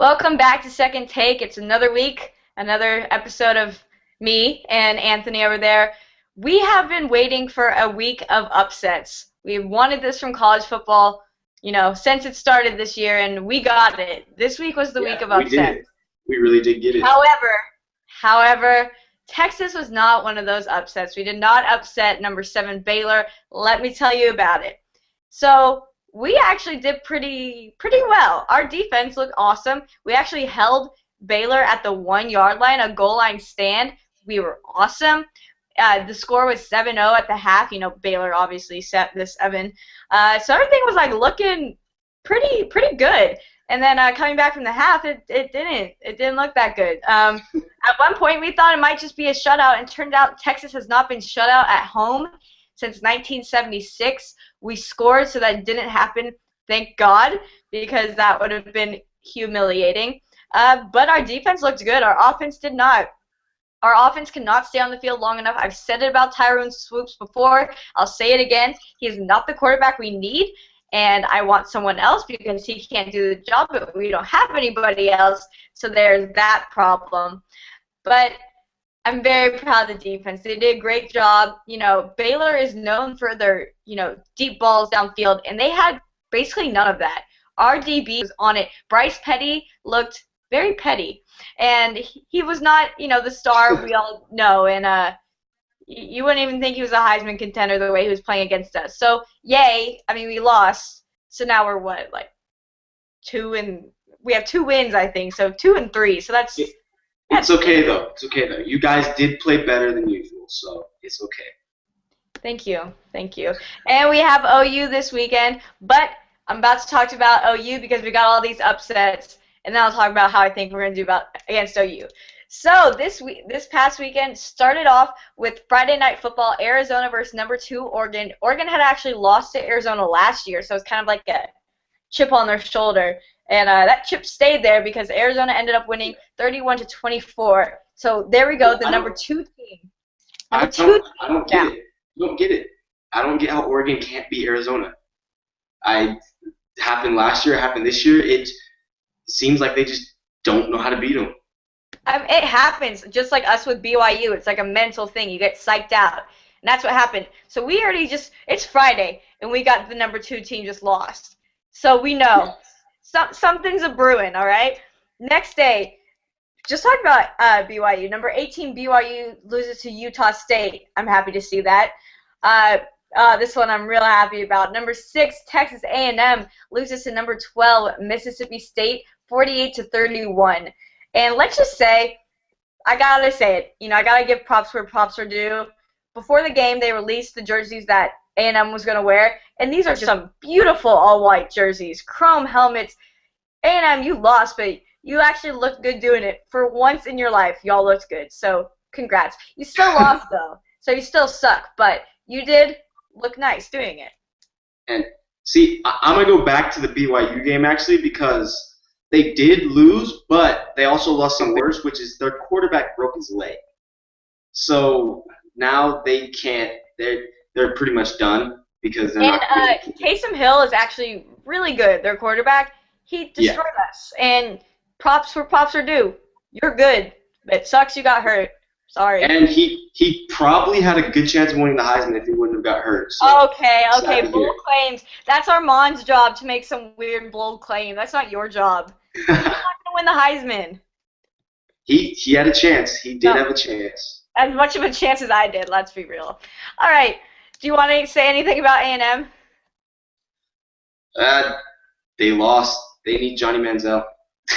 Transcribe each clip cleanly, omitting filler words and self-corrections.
Welcome back to Second Take. It's another week, another episode of me and Anthony over there. We have been waiting for a week of upsets. We wanted this from college football, since it started this year, and we got it. This week was the week of We upsets. did. We really did get it. However, Texas was not one of those upsets. We did not upset number 7 Baylor. Let me tell you about it. So we actually did pretty well. Our defense looked awesome. We actually held Baylor at the 1-yard line, a goal line stand. We were awesome. The score was 7-0 at the half. Baylor obviously set the 7. So everything was looking pretty good. And then coming back from the half, it didn't look that good. At one point, we thought it might just be a shutout, and turned out Texas has not been shut out at home since 1976. We scored, so that didn't happen, thank God, because that would have been humiliating. But our defense looked good. Our offense did not. Our offense cannot stay on the field long enough. I've said it about Tyrone Swoops before. I'll say it again. He is not the quarterback we need, and I want someone else because he can't do the job, but we don't have anybody else, so there's that problem. But I'm very proud of the defense. They did a great job. Baylor is known for their, deep balls downfield, and they had basically none of that. Our DB was on it. Bryce Petty looked very petty, and he was not, the star we all know, and you wouldn't even think he was a Heisman contender the way he was playing against us. So, yay. I mean, we lost, so now we're what, we have 2 wins, I think, so 2-3, so that's... It's okay though. It's okay though. You guys did play better than usual, so it's okay. Thank you. And we have OU this weekend, but I'm about to talk about OU because we got all these upsets, and then I'll talk about how I think we're going to do against OU. So this past weekend started off with Friday Night Football, Arizona versus number 2 Oregon. Oregon had actually lost to Arizona last year, so it's kind of like a chip on their shoulder. And that chip stayed there because Arizona ended up winning 31-24. So there we go, the number 2 team. I don't get it. You don't get it. I don't get how Oregon can't beat Arizona. It happened last year. It happened this year. It seems like they just don't know how to beat them. It happens, just like us with BYU. It's like a mental thing. You get psyched out. And that's what happened. So we already it's Friday, and we got the number 2 team just lost. So we know. Yes. Something's a brewing, all right? Next day, just talk about BYU. Number 18, BYU loses to Utah State. I'm happy to see that. This one I'm real happy about. Number 6, Texas A&M loses to number 12, Mississippi State, 48-31. And let's just say, I gotta say it. I gotta give props where props are due. Before the game, they released the jerseys that A&M was going to wear, and these are some beautiful all-white jerseys, chrome helmets. A&M, you lost, but you actually looked good doing it. For once in your life, y'all looked good, so congrats. You still lost, though, so you still suck, but you did look nice doing it. And see, I'm going to go back to the BYU game, actually, because they did lose, but they also lost some worse, which is their quarterback broke his leg. So now they can't, they're pretty much done because they're not. And Taysom Hill is actually really good. Their quarterback, he destroyed us. And props where props are due. You're good. It sucks you got hurt. Sorry. And he probably had a good chance of winning the Heisman if he wouldn't have got hurt. So okay. Bold claims. That's Armand's job to make some weird bold claim. That's not your job. He's not going to win the Heisman. He had a chance. He did have a chance. As much of a chance as I did, let's be real. All right. Do you want to say anything about A&M? They lost. They need Johnny Manziel.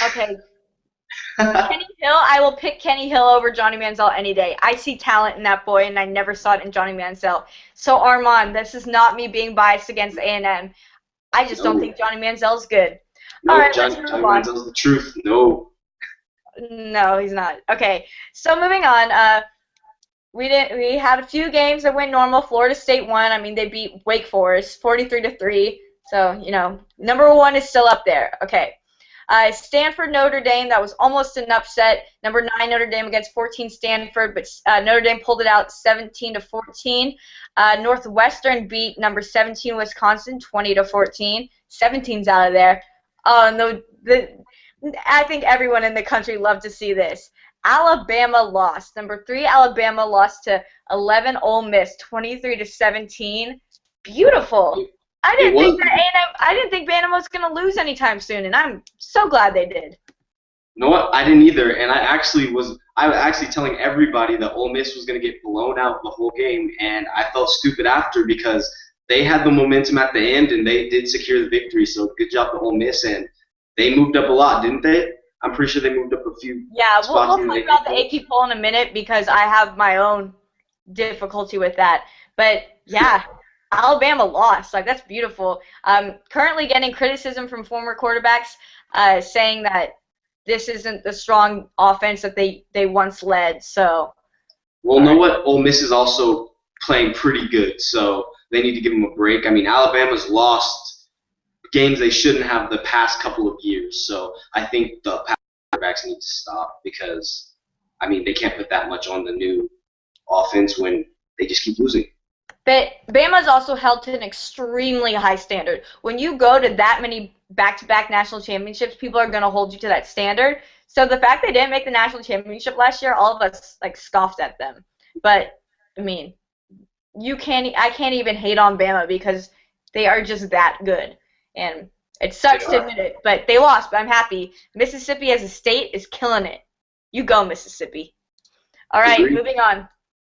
Okay. Kenny Hill, I will pick Kenny Hill over Johnny Manziel any day. I see talent in that boy, and I never saw it in Johnny Manziel. So, Armand, this is not me being biased against A&M. I just don't think Johnny Manziel's good. No, all right, Johnny Manziel's the truth. No. No, he's not. Okay, so moving on. We had a few games that went normal. Florida State won. I mean, they beat Wake Forest 43-3. So, number 1 is still up there. Okay. Stanford, Notre Dame, that was almost an upset. Number 9, Notre Dame against 14 Stanford, but Notre Dame pulled it out 17-14. Northwestern beat number 17 Wisconsin 20-14. 17's out of there. Oh, no, I think everyone in the country loved to see this. Alabama lost. Number 3, Alabama lost to 11 Ole Miss, 23-17. Beautiful. I It didn't think was. that A&M, I didn't think Bama was going to lose anytime soon, and I'm so glad they did. You know what? I didn't either, and I was actually telling everybody that Ole Miss was going to get blown out the whole game, and I felt stupid after because they had the momentum at the end and they did secure the victory. So good job to Ole Miss, and they moved up a lot, didn't they? I'm pretty sure they moved up a few Yeah, we'll spots in the talk AP about the poll. AP poll in a minute because I have my own difficulty with that. But yeah, Alabama lost. Like that's beautiful. Currently getting criticism from former quarterbacks saying that this isn't the strong offense that they once led. So, Well, all know right. what? Ole Miss is also playing pretty good, so they need to give them a break. I mean, Alabama's lost games they shouldn't have the past couple of years, so I think the quarterbacks need to stop because, I mean, they can't put that much on the new offense when they just keep losing. But Bama's also held to an extremely high standard. When you go to that many back-to-back national championships, people are going to hold you to that standard. So the fact they didn't make the national championship last year, all of us like scoffed at them. But I mean, I can't even hate on Bama because they are just that good. And it They sucks to are. admit it, but they lost, but I'm happy. Mississippi as a state is killing it. You go, Mississippi. All right, Agree? moving on.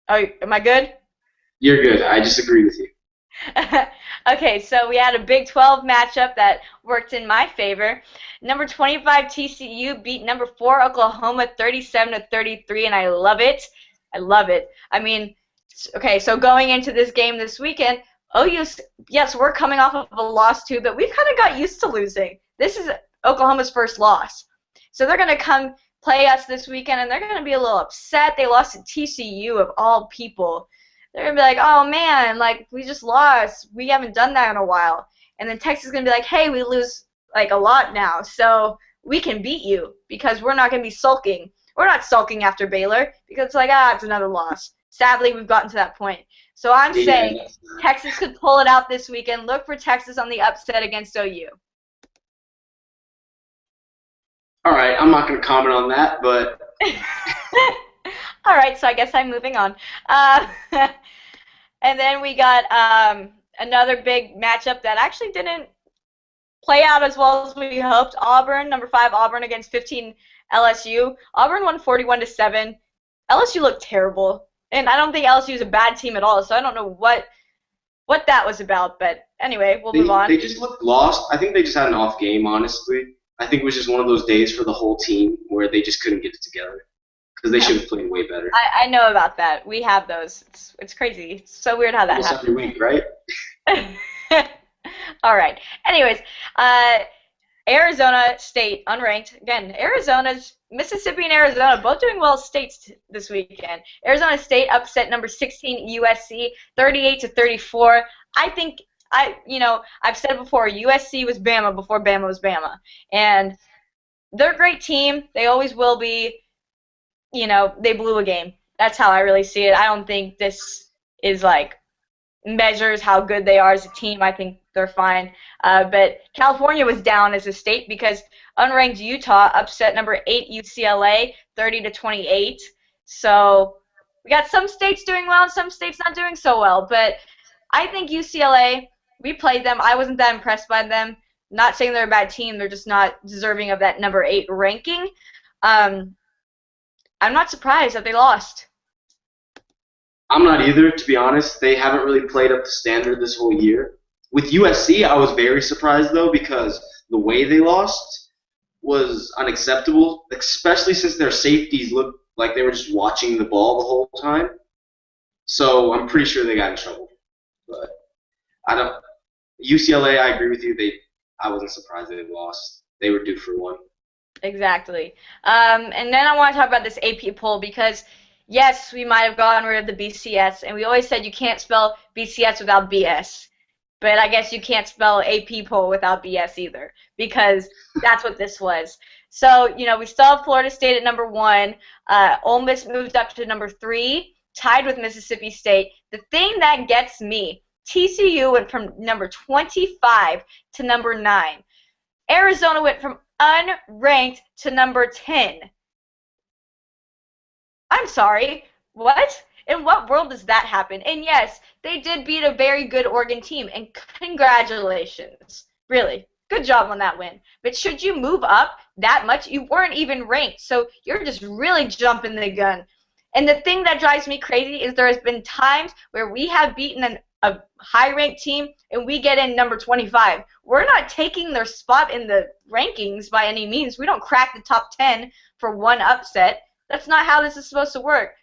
Oh, am I good? You're good. I just agree with you. Okay, so we had a Big 12 matchup that worked in my favor. Number 25 TCU beat number 4 Oklahoma 37-33, and I love it. I love it. I mean, okay, so going into this game this weekend, OU, yes, we're coming off of a loss too, but we've kind of got used to losing. This is Oklahoma's first loss. So they're going to come play us this weekend, and they're going to be a little upset. They lost to TCU of all people. They're gonna be like, oh man, like we just lost. We haven't done that in a while. And then Texas is gonna be like, hey, we lose like a lot now, so we can beat you because we're not gonna be sulking. We're not sulking after Baylor because it's like, it's another loss. Sadly, we've gotten to that point. So I'm Yeah, saying Texas could pull it out this weekend. Look for Texas on the upset against OU. all right, I'm not going to comment on that, but All right, so I guess I'm moving on. Uh, and then we got another big matchup that actually didn't play out as well as we hoped. Auburn, number 5 Auburn against 15 LSU. Auburn won 41-7. LSU looked terrible, and I don't think LSU is a bad team at all. So I don't know what that was about. But anyway, we'll move they on. just looked lost. I think they just had an off game, honestly. I think it was just one of those days for the whole team where they just couldn't get it together because they should have played way better. I know about that. We have those. It's crazy. It's so weird how that Almost happens. every week, right? All right. Anyways, Arizona State, unranked. Again, Mississippi and Arizona both doing well states this weekend. Arizona State upset number 16 USC 38-34. I think I've said before, USC was Bama before Bama was Bama. And they're a great team. They always will be. They blew a game. That's how I really see it. I don't think this is like measures how good they are as a team. I think they're fine. But California was down as a state because unranked Utah upset number 8 UCLA 30-28. So we got some states doing well and some states not doing so well. But I think UCLA, we played them. I wasn't that impressed by them. Not saying they're a bad team. They're just not deserving of that number 8 ranking. I'm not surprised that they lost. I'm not either, to be honest. They haven't really played up to standard this whole year. With USC, I was very surprised, though, because the way they lost was unacceptable, especially since their safeties looked like they were just watching the ball the whole time. So I'm pretty sure they got in trouble. But I don't. UCLA, I agree with you. I wasn't surprised they lost. They were due for one. Exactly. And then I want to talk about this AP poll because, yes, we might have gotten rid of the BCS, and we always said you can't spell BCS without BS. But I guess you can't spell AP poll without BS either because that's what this was. So, we still have Florida State at number 1. Ole Miss moved up to number 3, tied with Mississippi State. The thing that gets me, TCU went from number 25 to number 9. Arizona went from unranked to number 10. I'm sorry, what? In what world does that happen? And yes, they did beat a very good Oregon team, and congratulations. Really, good job on that win. But should you move up that much? You weren't even ranked, so you're just really jumping the gun. And the thing that drives me crazy is there has been times where we have beaten a high-ranked team and we get in number 25. We're not taking their spot in the rankings by any means. We don't crack the top 10 for one upset. That's not how this is supposed to work.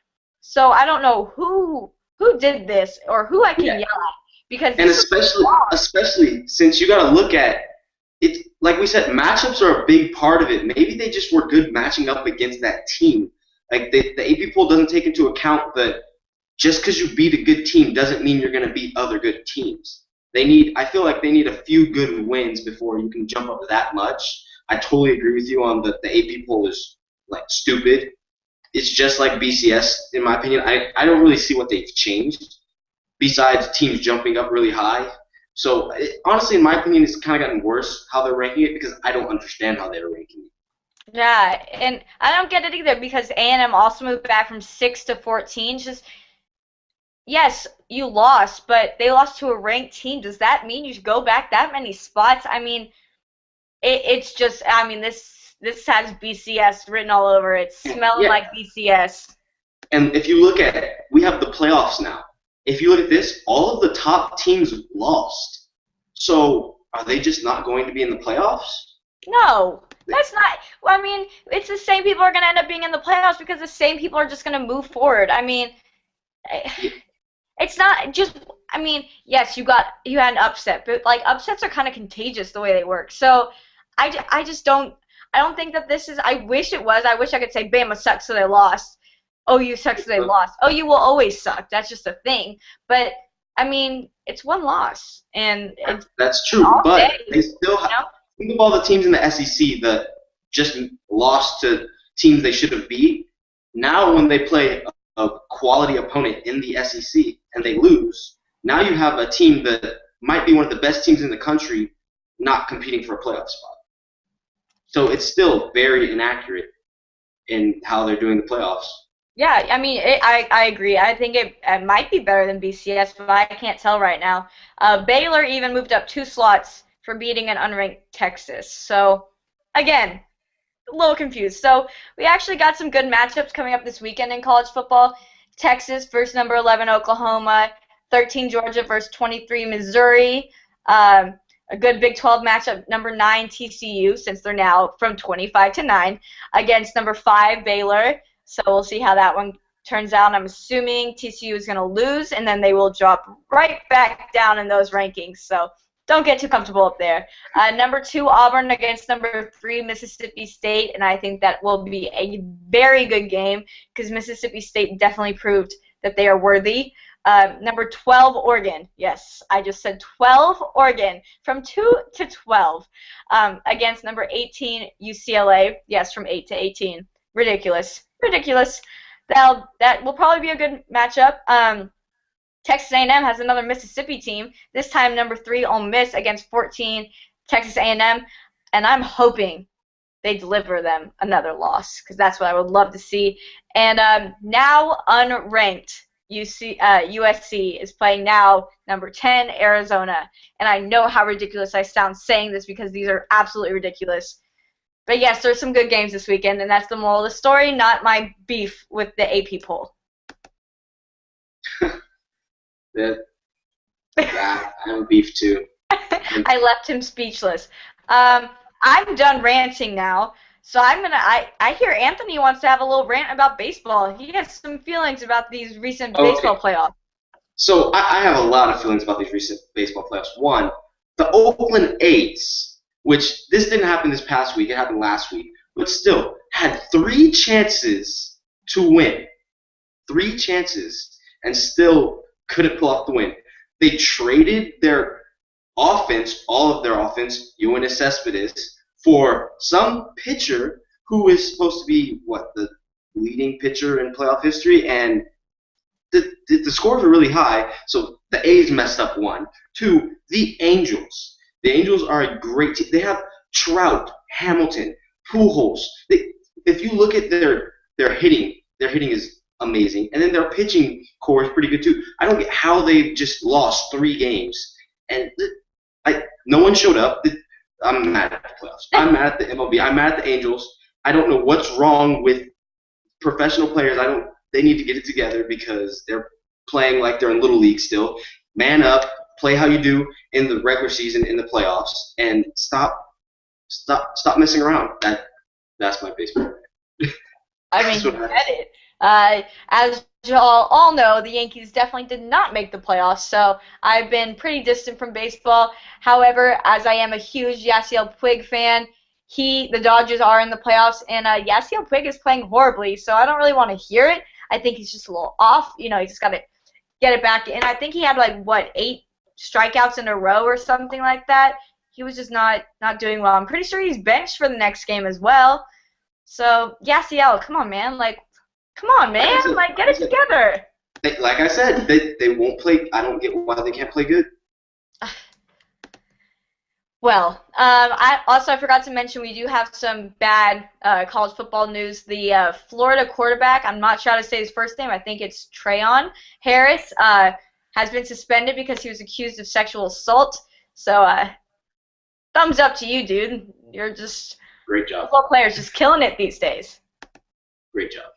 So I don't know who did this or who I can yell at, because and especially since you got to look at it, like we said, matchups are a big part of it. Maybe they just were good matching up against that team. Like the AP poll doesn't take into account that just because you beat a good team doesn't mean you're going to beat other good teams. I feel like they need a few good wins before you can jump up that much. I totally agree with you on the AP poll is like stupid. It's just like BCS, in my opinion. I don't really see what they've changed besides teams jumping up really high. So, honestly, in my opinion, it's kind of gotten worse how they're ranking it because I don't understand how they're ranking it. Yeah, and I don't get it either because A&M also moved back from 6 to 14. Just, yes, you lost, but they lost to a ranked team. Does that mean you should go back that many spots? I mean, it's just, I mean, this has BCS written all over it, smelling like BCS. And if you look at it, we have the playoffs now. If you look at this, all of the top teams lost. So are they just not going to be in the playoffs? No, that's not. Well, I mean, it's the same people are going to end up being in the playoffs because the same people are just going to move forward. I mean, it's not just. I mean, yes, you had an upset, but like upsets are kind of contagious the way they work. So I just don't. I don't think that this is. I wish it was. I wish I could say Bama sucks so they lost. OU sucks so they lost. OU will always suck. That's just a thing. But I mean, it's one loss, and that's true. But they still have. Think of all the teams in the SEC that just lost to teams they should have beat. Now, when they play a quality opponent in the SEC and they lose, now you have a team that might be one of the best teams in the country not competing for a playoff spot. So it's still very inaccurate in how they're doing the playoffs. Yeah, I mean, I agree. I think it might be better than BCS, but I can't tell right now. Baylor even moved up 2 slots for beating an unranked Texas. So, again, a little confused. So, we actually got some good matchups coming up this weekend in college football. Texas versus number 11 Oklahoma, 13 Georgia versus 23 Missouri. A good Big 12 matchup, number 9 TCU, since they're now from 25 to 9, against number 5 Baylor. So we'll see how that one turns out. I'm assuming TCU is going to lose, and then they will drop right back down in those rankings. So don't get too comfortable up there. Number 2 Auburn against number 3 Mississippi State, and I think that will be a very good game because Mississippi State definitely proved that they are worthy. Number 12, Oregon. Yes, I just said 12, Oregon, from 2 to 12, against number 18, UCLA. Yes, from 8 to 18. Ridiculous. That will probably be a good matchup. Texas A&M has another Mississippi team, this time number 3, Ole Miss, against 14, Texas A&M, and I'm hoping they deliver them another loss because that's what I would love to see. And now unranked, USC is playing now number 10, Arizona. And I know how ridiculous I sound saying this because these are absolutely ridiculous. But yes, there's some good games this weekend, and that's the moral of the story, not my beef with the AP poll. Yeah, I have beef too. I left him speechless. I'm done ranting now. So I hear Anthony wants to have a little rant about baseball. He has some feelings about these recent baseball playoffs. So I have a lot of feelings about these recent baseball playoffs. One, the Oakland A's, which this didn't happen this past week, it happened last week, but still had 3 chances to win. 3 chances, and still couldn't pull off the win. They traded their offense, all of their offense, Yoenis Cespedes, for some pitcher who is supposed to be, the leading pitcher in playoff history, and the scores were really high, so the A's messed up 1. 2, the Angels. The Angels are a great team. They have Trout, Hamilton, Pujols. If you look at their hitting is amazing, and then their pitching core is pretty good too. I don't get how they've just lost 3 games, and no one showed up. I'm mad at the playoffs. I'm mad at the MLB. I'm mad at the Angels. I don't know what's wrong with professional players. They need to get it together because they're playing like they're in Little League still. Man up, play how you do in the regular season, in the playoffs, and stop messing around. That's my baseball. I mean, you get it. As you all know, the Yankees definitely did not make the playoffs, so I've been pretty distant from baseball. However, as I am a huge Yasiel Puig fan, the Dodgers are in the playoffs, and Yasiel Puig is playing horribly, so I don't really want to hear it. I think he's just a little off. You just got to get it back in. I think he had 8 strikeouts in a row or something like that. He was just not doing well. I'm pretty sure he's benched for the next game as well. So Yasiel, come on, man! Come on, man! Get it together. Like I said, they won't play. I don't get why they can't play good. Well, I forgot to mention we do have some bad college football news. The Florida quarterback, I'm not sure how to say his first name. I think it's Trayon Harris, has been suspended because he was accused of sexual assault. So, thumbs up to you, dude. You're just great job. Football players just killing it these days. Great job.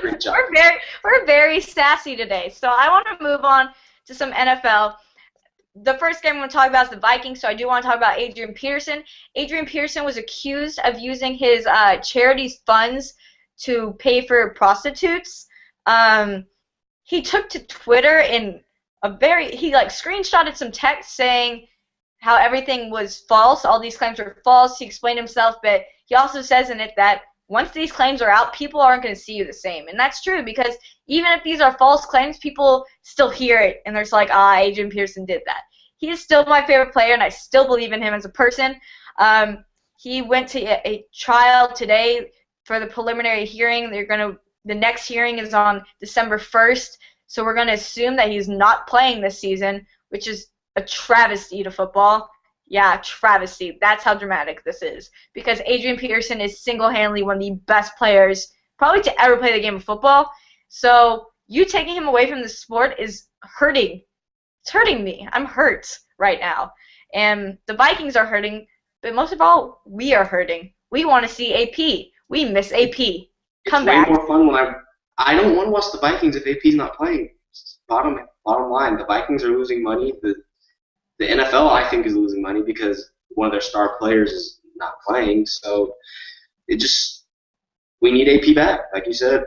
Great job. We're very sassy today. So I want to move on to some NFL. The first game I'm going to talk about is the Vikings, so I do want to talk about Adrian Peterson. Adrian Peterson was accused of using his charity's funds to pay for prostitutes. He took to Twitter in he screenshotted some text saying how everything was false, all these claims were false. He explained himself, but he also says in it that once these claims are out, people aren't going to see you the same. And that's true because even if these are false claims, people still hear it and they're like, Adrian Peterson did that. He is still my favorite player and I still believe in him as a person. He went to a trial today for the preliminary hearing. The next hearing is on December 1st, so we're going to assume that he's not playing this season, which is a travesty to football. Yeah, travesty. That's how dramatic this is. Because Adrian Peterson is single-handedly one of the best players probably to ever play the game of football. So you taking him away from the sport is hurting. It's hurting me. I'm hurt right now. And the Vikings are hurting, but most of all, we are hurting. We want to see AP. We miss AP. Come back. It's way more fun when I don't want to watch the Vikings if AP's not playing. Bottom line, the Vikings are losing money. The NFL, I think, is losing money because one of their star players is not playing. So we need AP back, like you said.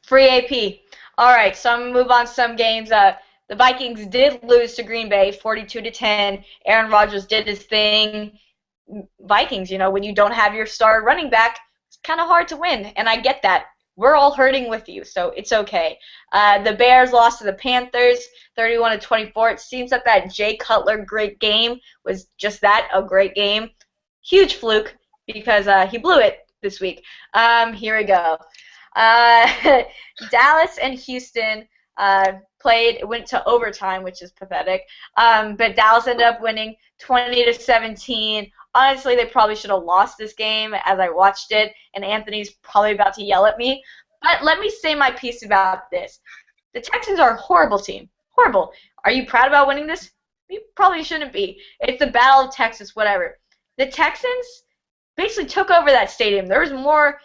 Free AP. All right, so I'm going to move on to some games. The Vikings did lose to Green Bay 42-10. Aaron Rodgers did his thing. Vikings, when you don't have your star running back, it's kind of hard to win, and I get that. We're all hurting with you, so it's okay. The Bears lost to the Panthers 31-24. It seems that Jay Cutler great game was just that, a great game. Huge fluke because he blew it this week. Here we go. Dallas and Houston went to overtime, which is pathetic. But Dallas ended up winning 20-17. Honestly, they probably should have lost this game as I watched it, and Anthony's probably about to yell at me. But let me say my piece about this. The Texans are a horrible team. Horrible. Are you proud about winning this? You probably shouldn't be. It's the Battle of Texas, whatever. The Texans basically took over that stadium. There was more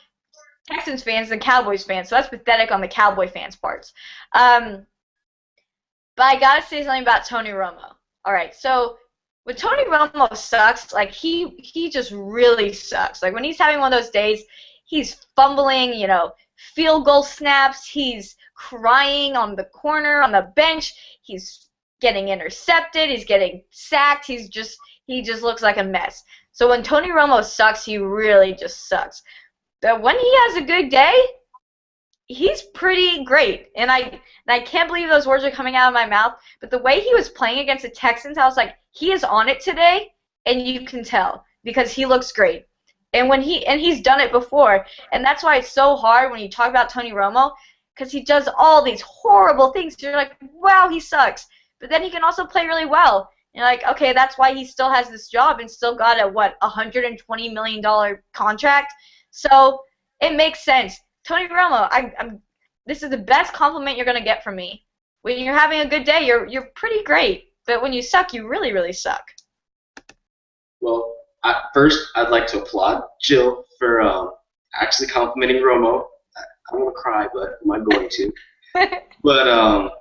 Texans fans than Cowboys fans, so that's pathetic on the Cowboy fans' parts. But I gotta say something about Tony Romo. All right, so when Tony Romo sucks, he just really sucks. When he's having one of those days, he's fumbling, field goal snaps. He's crying on the corner, on the bench. He's getting intercepted. He's getting sacked. He just looks like a mess. So when Tony Romo sucks, he really just sucks. But when he has a good day, he's pretty great. And I can't believe those words are coming out of my mouth. But the way he was playing against the Texans, I was like, he is on it today, and you can tell because he looks great. And he's done it before. And that's why it's so hard when you talk about Tony Romo because he does all these horrible things. You're like, wow, he sucks. But then he can also play really well. You're like, okay, that's why he still has this job and still got a, what, $120 million contract. So it makes sense. Tony Romo, this is the best compliment you're going to get from me. When you're having a good day, you're pretty great. But when you suck, you really, really suck. Well, first, I'd like to applaud Jill for actually complimenting Romo. I don't want to cry, but I'm going to. But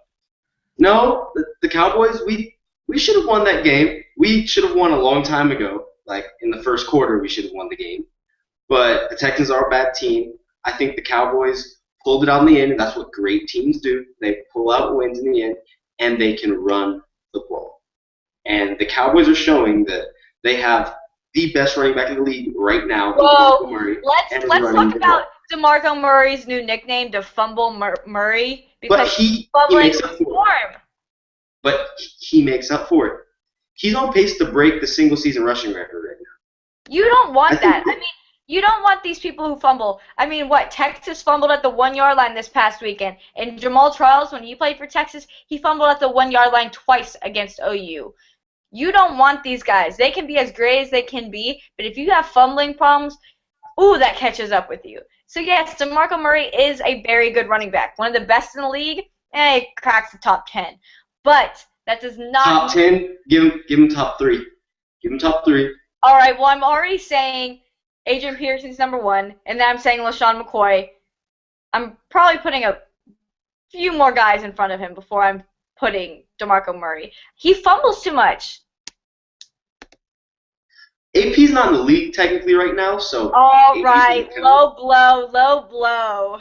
no, the Cowboys, we should have won that game. We should have won a long time ago. Like in the first quarter, we should have won the game. But the Texans are a bad team. I think the Cowboys pulled it out in the end, and that's what great teams do. They pull out wins in the end, and they can run the ball. And the Cowboys are showing that they have the best running back in the league right now. Well, let's talk about DeMarco Murray's new nickname, the Fumble Murray, because he's fumbling with form. But he makes up for it. He's on pace to break the single-season rushing record right now. You don't want that. I mean, you don't want these people who fumble. I mean, what, Texas fumbled at the 1-yard line this past weekend. And Jamal Charles, when he played for Texas, he fumbled at the 1-yard line twice against OU. You don't want these guys. They can be as great as they can be, but if you have fumbling problems, ooh, that catches up with you. So, yes, DeMarco Murray is a very good running back. One of the best in the league, and he cracks the top 10. But that does not... Top 10? Give him top 3. Give him top 3. All right, well, I'm already saying Adrian Peterson's number 1, and then I'm saying LaShawn McCoy. I'm probably putting a few more guys in front of him before I'm putting DeMarco Murray. He fumbles too much. AP's not in the league technically right now, so... All right, low blow.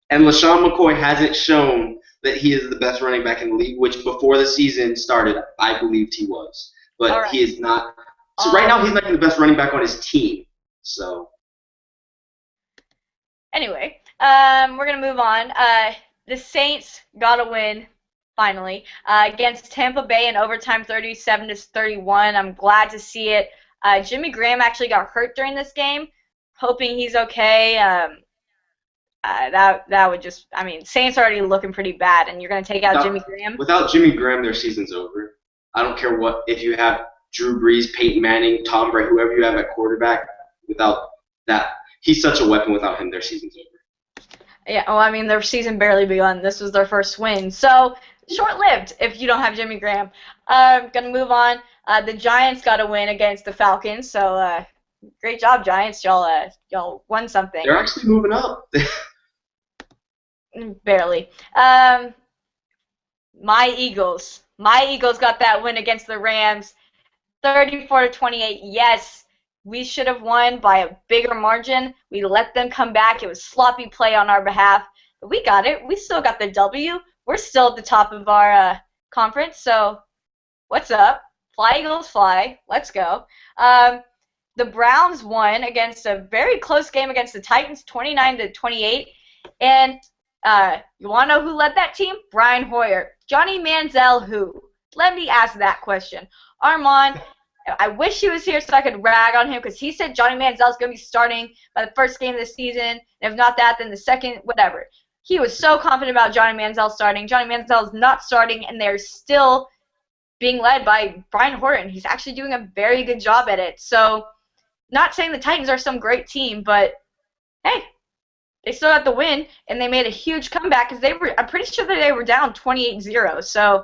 And LaShawn McCoy hasn't shown that he is the best running back in the league, which before the season started, I believed he was. But he is not. So right now, he's not the best running back on his team. So. Anyway, we're going to move on. The Saints got a win, finally, against Tampa Bay in overtime 37-31. I'm glad to see it. Jimmy Graham actually got hurt during this game. Hoping he's okay. That would just, I mean, Saints are already looking pretty bad, and you're going to take out Jimmy Graham? Without Jimmy Graham, their season's over. I don't care if you have Drew Brees, Peyton Manning, Tom Brady, whoever you have at quarterback, without that, he's such a weapon. Without him, their season's over. Yeah, well, I mean, their season barely begun. This was their first win. So, short-lived if you don't have Jimmy Graham. Going to move on. The Giants got a win against the Falcons, so great job, Giants. Y'all won something. They're actually moving up. Barely. My Eagles got that win against the Rams, 34-28. Yes, we should have won by a bigger margin. We let them come back. It was sloppy play on our behalf, but we got it. We still got the W. We're still at the top of our conference. So, what's up? Fly Eagles, fly. Let's go. The Browns won against a very close game against the Titans, 29-28, and you want to know who led that team? Brian Hoyer. Johnny Manziel who? Let me ask that question. Armand, I wish he was here so I could rag on him because he said Johnny Manziel is going to be starting by the first game of the season. And if not that, then the second, whatever. He was so confident about Johnny Manziel starting. Johnny Manziel is not starting, and they're still being led by Brian Hoyer. He's actually doing a very good job at it. So, not saying the Titans are some great team, but hey, they still got the win, and they made a huge comeback because I'm pretty sure that they were down 28-0. So,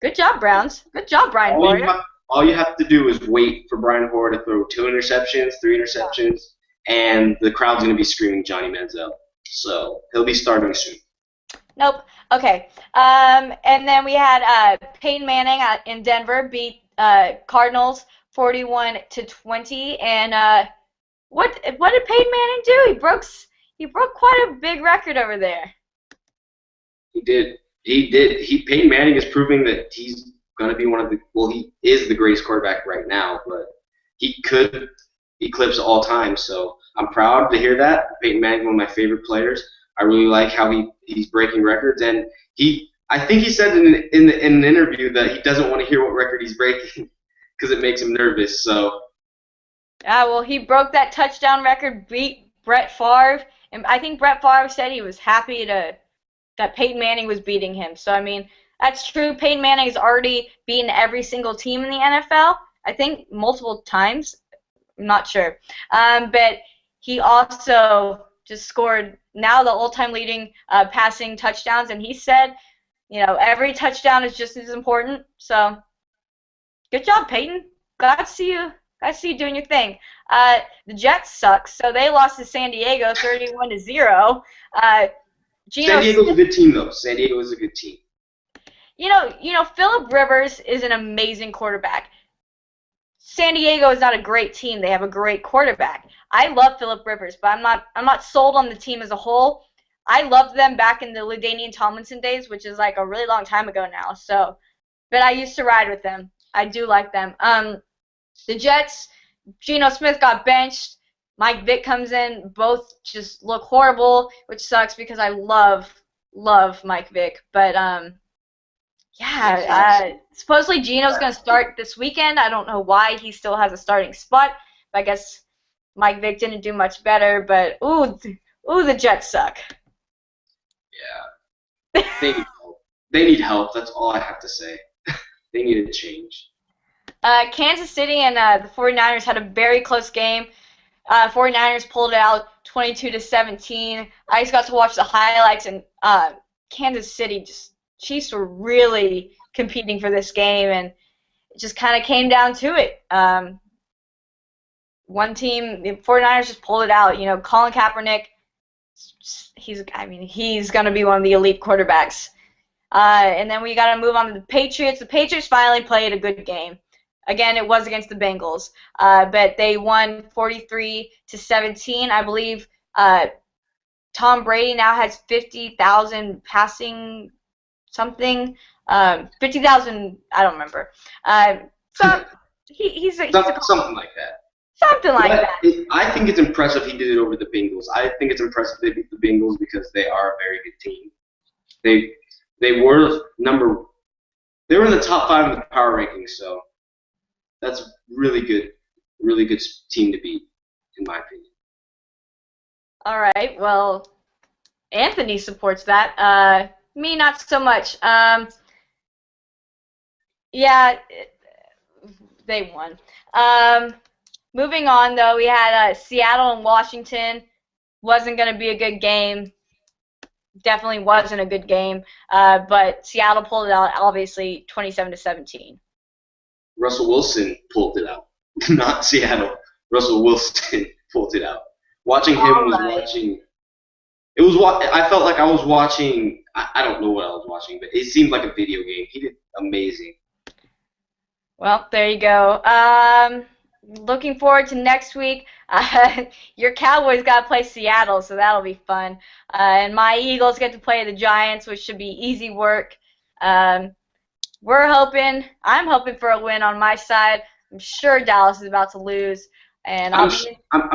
good job, Browns. Good job, Brian Hoyer. All you have to do is wait for Brian Hoyer to throw 2 interceptions, 3 interceptions, and the crowd's going to be screaming Johnny Manziel. So, he'll be starting soon. Nope. Okay. And then we had Peyton Manning in Denver beat Cardinals 41-20. And what did Peyton Manning do? He broke quite a big record over there. He did. Peyton Manning is proving that he's going to be he is the greatest quarterback right now, but he could eclipse all time. So I'm proud to hear that. Peyton Manning, one of my favorite players. I really like how he's breaking records, and I think he said in an interview that he doesn't want to hear what record he's breaking because it makes him nervous. So. Yeah, well, he broke that touchdown record, beat Brett Favre, and I think Brett Favre said he was happy that Peyton Manning was beating him. So I mean, That's true. Peyton Manning has already beaten every single team in the NFL. I think multiple times. I'm not sure. But he also just scored now the all-time leading passing touchdowns, and he said, every touchdown is just as important. So, good job, Peyton. Glad to see you. Glad to see you doing your thing. The Jets suck, so they lost to San Diego 31-0. San Diego's a good team, though. San Diego is a good team. Phillip Rivers is an amazing quarterback. San Diego is not a great team. They have a great quarterback. I love Phillip Rivers, but I'm not sold on the team as a whole. I loved them back in the LaDainian Tomlinson days, which is like a really long time ago now. So, but I used to ride with them. I do like them. The Jets, Geno Smith got benched. Mike Vick comes in. Both just look horrible, which sucks because I love Mike Vick. But supposedly Geno's going to start this weekend. I don't know why he still has a starting spot. But I guess Mike Vick didn't do much better. But the Jets suck. Yeah, they need help. That's all I have to say. They need a change. Kansas City and the 49ers had a very close game. 49ers pulled it out 22-17. I just got to watch the highlights, and Kansas City Chiefs were really competing for this game, and it just kind of came down to it. One team, the 49ers just pulled it out. Colin Kaepernick, he's going to be one of the elite quarterbacks. And then we got to move on to the Patriots. The Patriots finally played a good game. Again, it was against the Bengals, but they won 43-17. I believe Tom Brady now has 50,000 passing something. 50,000, I don't remember. So he's something like that. Something like that. I think it's impressive he did it over the Bengals. I think it's impressive they beat the Bengals because they are a very good team. They were in the top 5 in the power rankings, so that's really good team to beat, in my opinion. All right, well, Anthony supports that. Me, not so much. They won. Moving on, though, we had Seattle and Washington. Wasn't going to be a good game. Definitely wasn't a good game. But Seattle pulled it out, obviously, 27-17. Russell Wilson pulled it out, not Seattle. Russell Wilson pulled it out. Watching him I felt like I was watching. I don't know what I was watching, but it seemed like a video game. He did amazing. Well, there you go. Looking forward to next week. Your Cowboys got to play Seattle, so that'll be fun. And my Eagles get to play the Giants, which should be easy work. I'm hoping for a win on my side. I'm sure Dallas is about to lose, and I'm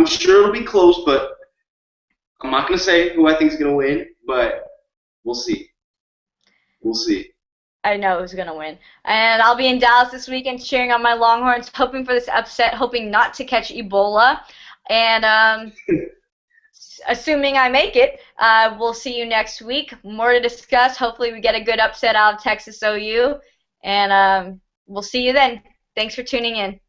sure it'll be close, but I'm not going to say who I think is going to win, but we'll see. We'll see. I know who's going to win. And I'll be in Dallas this weekend cheering on my Longhorns, hoping for this upset, hoping not to catch Ebola. And assuming I make it, we'll see you next week. More to discuss. Hopefully we get a good upset out of Texas OU. And we'll see you then. Thanks for tuning in.